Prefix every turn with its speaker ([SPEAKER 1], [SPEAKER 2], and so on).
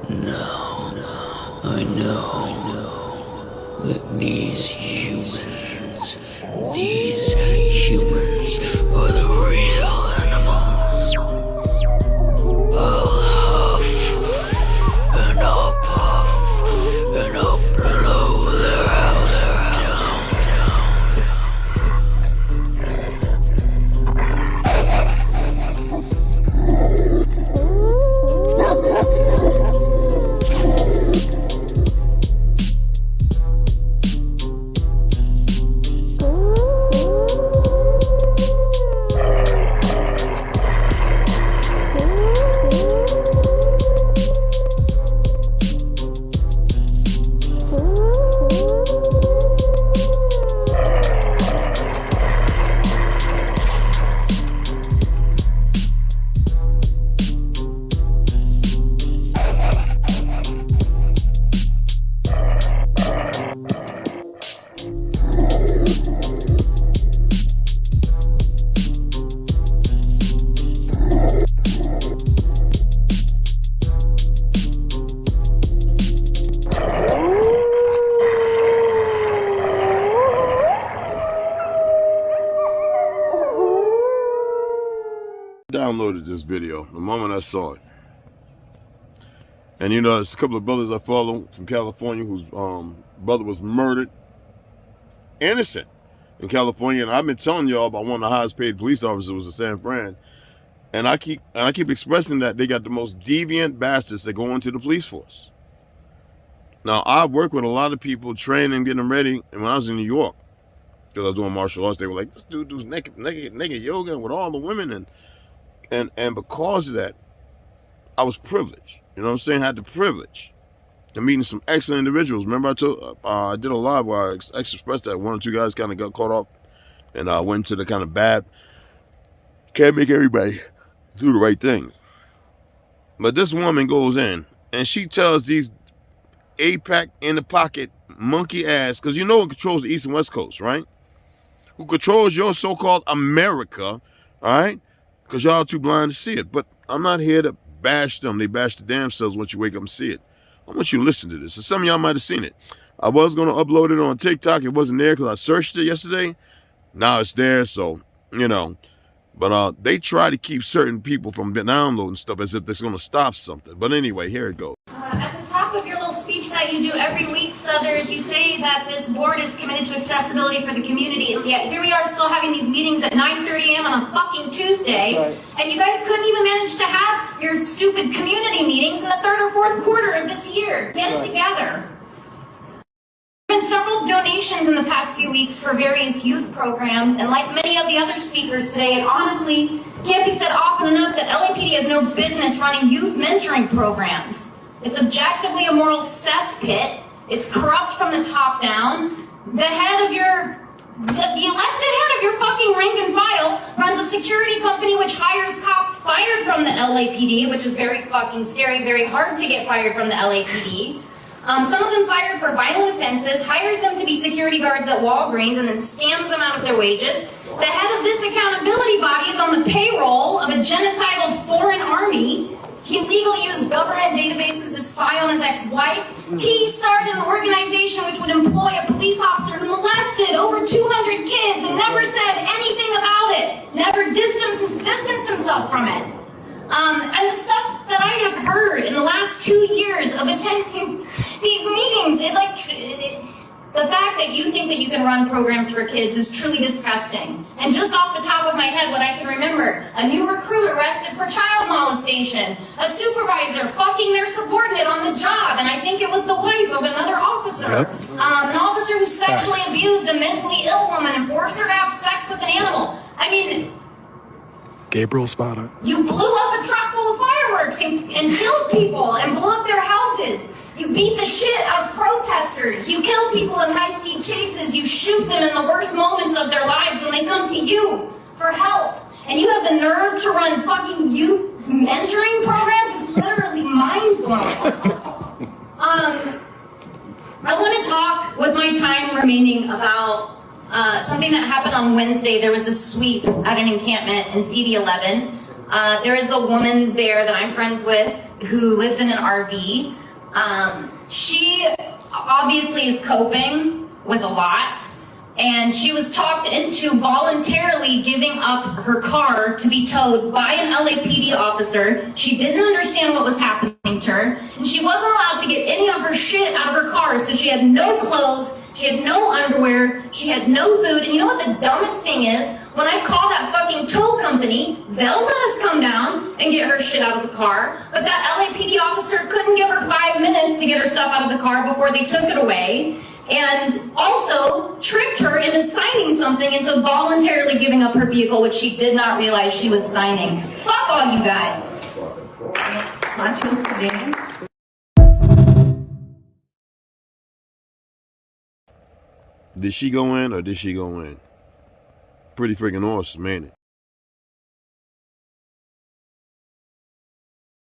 [SPEAKER 1] Now, I know that these humans are the real animals. I'll huff, and I'll puff, and I'll blow their house down.
[SPEAKER 2] Downloaded this video the moment I saw it, and you know, there's a couple of brothers I follow from California whose brother was murdered, innocent, in California. And I've been telling y'all about one of the highest paid police officers was in San Fran, and I keep expressing that they got the most deviant bastards that go into the police force. Now, I work with a lot of people training, getting them ready, and when I was in New York, because I was doing martial arts, they were like, this dude does naked yoga with all the women, and because of that, I was privileged. You know what I'm saying? I had the privilege of meeting some excellent individuals. Remember I did a live where I expressed that one or two guys kind of got caught up, and I went to the kind of bad, can't make everybody do the right thing. But this woman goes in, and she tells these APAC in the pocket monkey ass, because you know who controls the East and West Coast, right? Who controls your so-called America, all right? Because y'all too blind to see it. But I'm not here to bash them. They bash the damn selves once you wake up and see it. I want you to listen to this. And some of y'all might have seen it. I was going to upload it on TikTok. It wasn't there because I searched it yesterday. Now it's there, so, you know. But they try to keep certain people from downloading stuff as if that's going to stop something. But anyway, here it goes.
[SPEAKER 3] At the top of your little speech that you do every week, Southers, you say that this board is committed to accessibility for the community, and yet here we are still having these meetings at 9:30 a.m. on a fucking Tuesday, right. And you guys couldn't even manage to have your stupid community meetings in the third or fourth quarter of this year. Get it together. There have been several donations in the past few weeks for various youth programs, and like many of the other speakers today, it honestly can't be said often enough that LAPD has no business running youth mentoring programs. It's objectively a moral cesspit. It's corrupt from the top down. The elected head of your fucking rank and file runs a security company which hires cops fired from the LAPD, which is very fucking scary, very hard to get fired from the LAPD. Some of them fired for violent offenses, hires them to be security guards at Walgreens, and then scams them out of their wages. The head of this accountability body is on the payroll of a genocidal foreign army. He legally used government databases to spy on his ex-wife. He started an organization which would employ a police officer who molested over 200 kids and never said anything about it, never distanced himself from it. And the stuff that I have heard in the last 2 years of attending these meetings is like, the fact that you think that you can run programs for kids is truly disgusting. And just off the top of my head, what I can remember, a new recruit arrested for child molestation, a supervisor fucking their subordinate on the job, and I think it was the wife of another officer. Yep. An officer who sexually abused a mentally ill woman and forced her to have sex with an animal. I mean,
[SPEAKER 4] Gabriel Spada.
[SPEAKER 3] You blew up a truck full of fireworks and killed people and blew up their houses. You beat the shit out of protesters. You kill people in high-speed chases. You shoot them in the worst moments of their lives when they come to you for help. And you have the nerve to run fucking youth mentoring programs? It's literally mind-blowing. I want to talk with my time remaining about something that happened on Wednesday. There was a sweep at an encampment in CD11. There is a woman there that I'm friends with who lives in an RV. She obviously is coping with a lot, and she was talked into voluntarily giving up her car to be towed by an LAPD officer. She didn't understand what was happening to her, and she wasn't allowed to get any of her shit out of her car, so she had no clothes, she had no underwear, she had no food. And you know what the dumbest thing is? When I call that fucking tow company, they'll let us come down and get her shit out of the car, but that LAPD officer couldn't give her 5 minutes to get her stuff out of the car before they took it away, and also tricked her into signing something, into voluntarily giving up her vehicle, which she did not realize she was signing. Fuck all you guys.
[SPEAKER 2] Did she go in or did she go in? Pretty freaking awesome, ain't it?